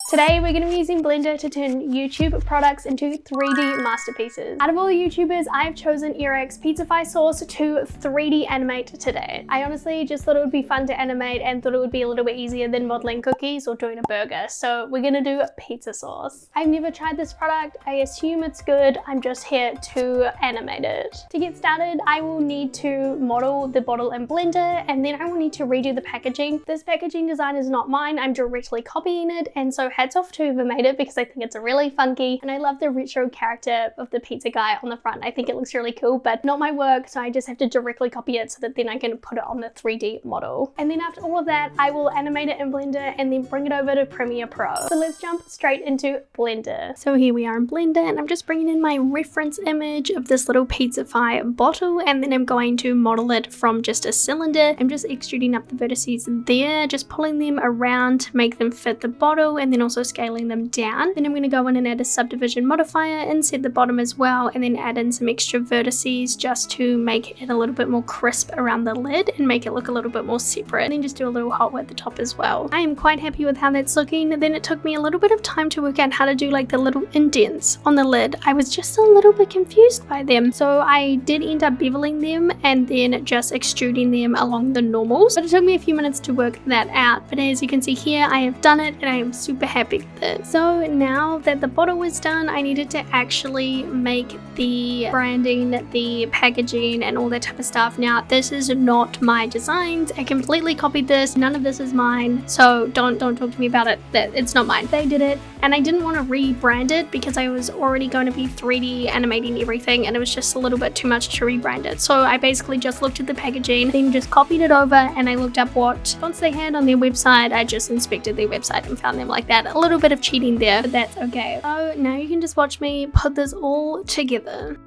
Today we're going to be using Blender to turn YouTube products into 3D masterpieces. Out of all the YouTubers, I've chosen Eric's Pizzafy sauce to 3D animate today. I honestly just thought it would be fun to animate and thought it would be a little bit easier than modeling cookies or doing a burger. So we're going to do pizza sauce. I've never tried this product. I assume it's good. I'm just here to animate it. To get started, I will need to model the bottle in Blender, and then I will need to redo the packaging. This packaging design is not mine. I'm directly copying it, and so hats off to whoever made it because I think it's really funky, and I love the retro character of the pizza guy on the front. I think it looks really cool, but not my work, so I just have to directly copy it so that then I can put it on the 3D model. And then after all of that, I will animate it in Blender and then bring it over to Premiere Pro. So let's jump straight into Blender. So here we are in Blender, and I'm just bringing in my reference image of this little Pizzafy bottle, and then I'm going to model it from just a cylinder. I'm just extruding up the vertices there, just pulling them around to make them fit the bottle, and then also scaling them down. Then I'm going to go in and add a subdivision modifier and set the bottom as well, and then add in some extra vertices just to make it a little bit more crisp around the lid and make it look a little bit more separate, and then just do a little hot at the top as well. I am quite happy with how that's looking. Then it took me a little bit of time to work out how to do like the little indents on the lid. I was just a little bit confused by them, so I did end up beveling them and then just extruding them along the normals, but it took me a few minutes to work that out. But as you can see here, I have done it and I am super happy with it. So now that the bottle was done, I needed to actually make the branding, the packaging, and all that type of stuff. Now this is not my designs. I completely copied this. None of this is mine, so don't talk to me about it. That it's not mine. They did it, and I didn't want to rebrand it because I was already going to be 3D animating everything, and it was just a little bit too much to rebrand it. So I basically just looked at the packaging, then just copied it over, and I looked up what fonts they had on their website. I just inspected their website and found them like that. A little bit of cheating there, but that's okay. So now you can just watch me put this all together.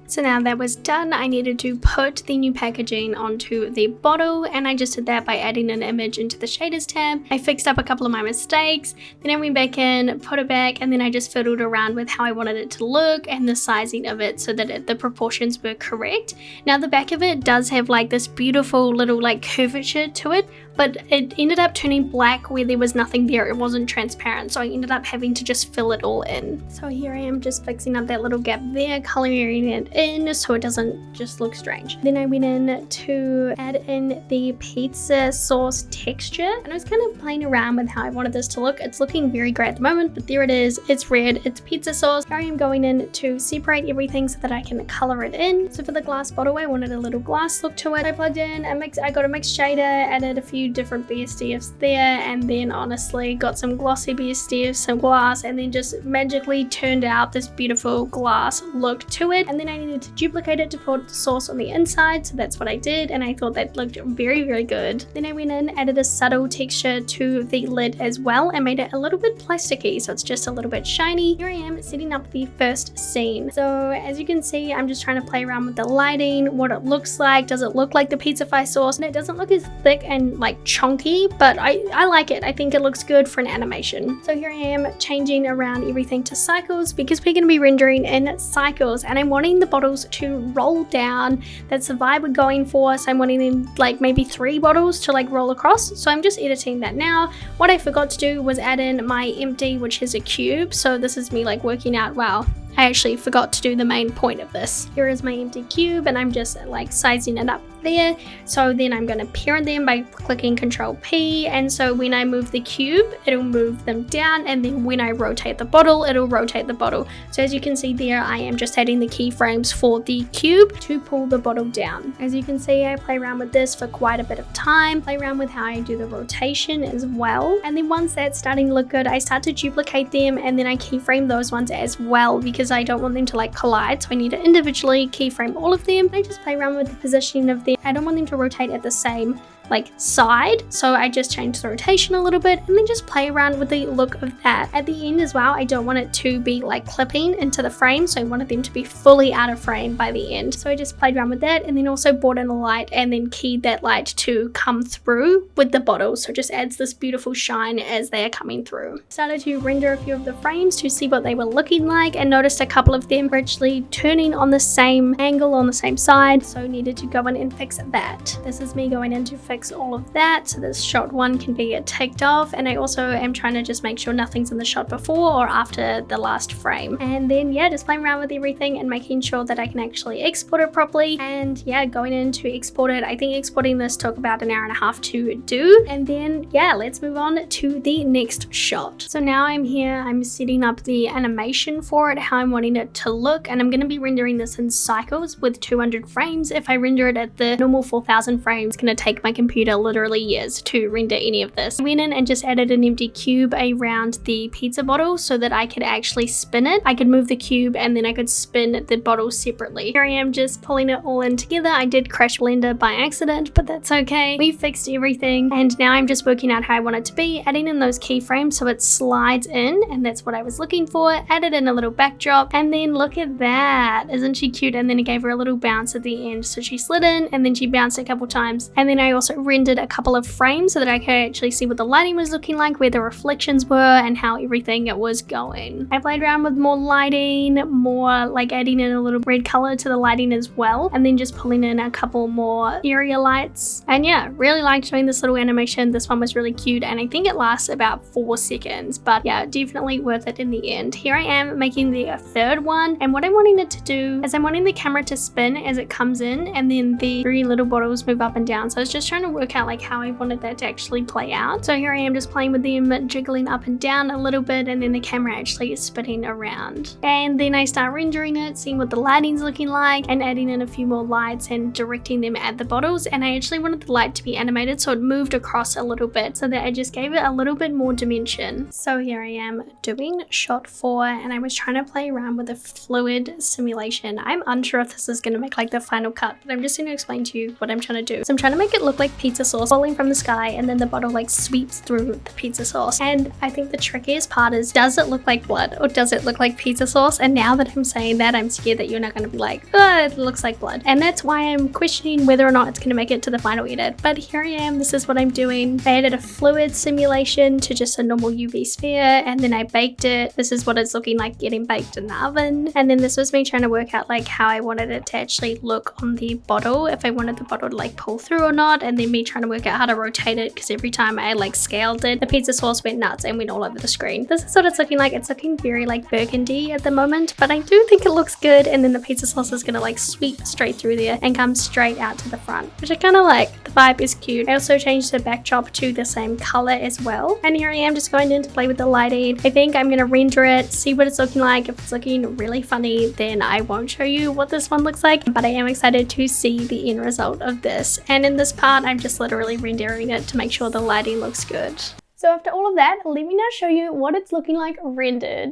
So now that was done, I needed to put the new packaging onto the bottle, and I just did that by adding an image into the shaders tab. I fixed up a couple of my mistakes, then I went back in, put it back, and then I just fiddled around with how I wanted it to look and the sizing of it so that the proportions were correct. Now the back of it does have like this beautiful little like curvature to it, but it ended up turning black where there was nothing there. It wasn't transparent, so I ended up having to just fill it all in. So here I am just fixing up that little gap there, coloring it in so it doesn't just look strange. Then I went in to add in the pizza sauce texture, and I was kind of playing around with how I wanted this to look. It's looking very great at the moment, but there it is. It's red, it's pizza sauce. Here I am going in to separate everything so that I can color it in. So for the glass bottle, I wanted a little glass look to it. I plugged in I got a mixed shader, added a few different BSDFs there, and then honestly got some glossy BSDFs, some glass, and then just magically turned out this beautiful glass look to it. And then I needed to duplicate it to put the sauce on the inside, so that's what I did, and I thought that looked very, very good. Then I went in, added a subtle texture to the lid as well, and made it a little bit plasticky, so it's just a little bit shiny. Here I am setting up the first scene. So as you can see, I'm just trying to play around with the lighting, what it looks like. Does it look like the Pizzafy sauce? And it doesn't look as thick and like chunky, but I like it. I think it looks good for an animation. So here I am changing around everything to cycles because we're going to be rendering in cycles, and I'm wanting the bottles to roll down. That's the vibe we're going for. So I'm wanting them like maybe 3 bottles to like roll across. So I'm just editing that now. What I forgot to do was add in my empty, which is a cube. So this is me like working out, wow, I actually forgot to do the main point of this. Here is my empty cube, and I'm just like sizing it up there. So then I'm going to parent them by clicking Control P, and so when I move the cube, it'll move them down, and then when I rotate the bottle, it'll rotate the bottle. So as you can see there, I am just adding the keyframes for the cube to pull the bottle down. As you can see, I play around with this for quite a bit of time, play around with how I do the rotation as well, and then once that's starting to look good, I start to duplicate them, and then I keyframe those ones as well because I don't want them to like collide, so I need to individually keyframe all of them. I just play around with the positioning of them. I don't want them to rotate at the same like side, so I just change the rotation a little bit and then just play around with the look of that. At the end as well, I don't want it to be like clipping into the frame, so I wanted them to be fully out of frame by the end. So I just played around with that, and then also brought in a light and then keyed that light to come through with the bottle, so it just adds this beautiful shine as they are coming through. Started to render a few of the frames to see what they were looking like, and noticed a couple of them were actually turning on the same angle on the same side, so needed to go in and fix that. This is me going in to fix all of that, so this shot one can be ticked off, and I also am trying to just make sure nothing's in the shot before or after the last frame. And then yeah, just playing around with everything and making sure that I can actually export it properly. And yeah, going in to export it, I think exporting this took about an hour and a half to do. And then yeah, let's move on to the next shot. So now I'm here, I'm setting up the animation for it, how I'm wanting it to look, and I'm going to be rendering this in cycles with 200 frames. If I render it at the normal 4000 frames, it's going to take my computer literally years to render any of this. I went in and just added an empty cube around the pizza bottle so that I could actually spin it. I could move the cube and then I could spin the bottle separately. Here I am just pulling it all in together. I did crash Blender by accident, but that's okay. We fixed everything, and now I'm just working out how I want it to be, adding in those keyframes so it slides in, and that's what I was looking for. Added in a little backdrop, and then look at that. Isn't she cute? And then it gave her a little bounce at the end. So she slid in and then she bounced a couple times, and then I also rendered a couple of frames so that I could actually see what the lighting was looking like, where the reflections were, and how everything was going. I played around with more lighting, more like adding in a little red color to the lighting as well, and then just pulling in a couple more area lights. And yeah, really liked doing this little animation. This one was really cute, and I think it lasts about 4 seconds, but yeah, definitely worth it in the end. Here I am making the third one, and what I'm wanting it to do is I'm wanting the camera to spin as it comes in, and then the 3 little bottles move up and down. So I was just trying to work out like how I wanted that to actually play out. So here I am just playing with them, jiggling up and down a little bit, and then the camera actually is spinning around. And then I start rendering it, seeing what the lighting's looking like, and adding in a few more lights and directing them at the bottles. And I actually wanted the light to be animated, so it moved across a little bit so that I just gave it a little bit more dimension. So here I am doing shot 4, and I was trying to play around with a fluid simulation. I'm unsure if this is going to make like the final cut, but I'm just going to explain to you what I'm trying to do. So I'm trying to make it look like pizza sauce falling from the sky, and then the bottle like sweeps through the pizza sauce. And I think the trickiest part is, does it look like blood or does it look like pizza sauce? And now that I'm saying that, I'm scared that you're not going to be like, oh, it looks like blood. And that's why I'm questioning whether or not it's going to make it to the final edit. But here I am, this is what I'm doing. I added a fluid simulation to just a normal UV sphere, and then I baked it. This is what it's looking like getting baked in the oven. And then this was me trying to work out like how I wanted it to actually look on the bottle, if I wanted the bottle to like pull through or not, and then me trying to work out how to rotate it, because every time I like scaled it, the pizza sauce went nuts and went all over the screen. This is what it's looking like. It's looking very like burgundy at the moment, but I do think it looks good. And then the pizza sauce is gonna like sweep straight through there and come straight out to the front, which I kind of like. The vibe is cute. I also changed the backdrop to the same color as well. And here I am just going in to play with the lighting. I think I'm gonna render it, see what it's looking like. If it's looking really funny, then I won't show you what this one looks like, but I am excited to see the end result of this. And in this part, I'm just literally rendering it to make sure the lighting looks good. So after all of that, let me now show you what it's looking like rendered.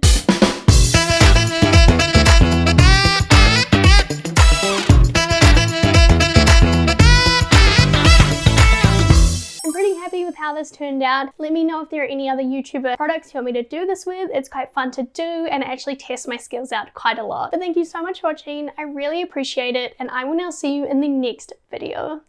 I'm pretty happy with how this turned out. Let me know if there are any other YouTuber products you want me to do this with. It's quite fun to do and actually test my skills out quite a lot. But thank you so much for watching. I really appreciate it, and I will now see you in the next video.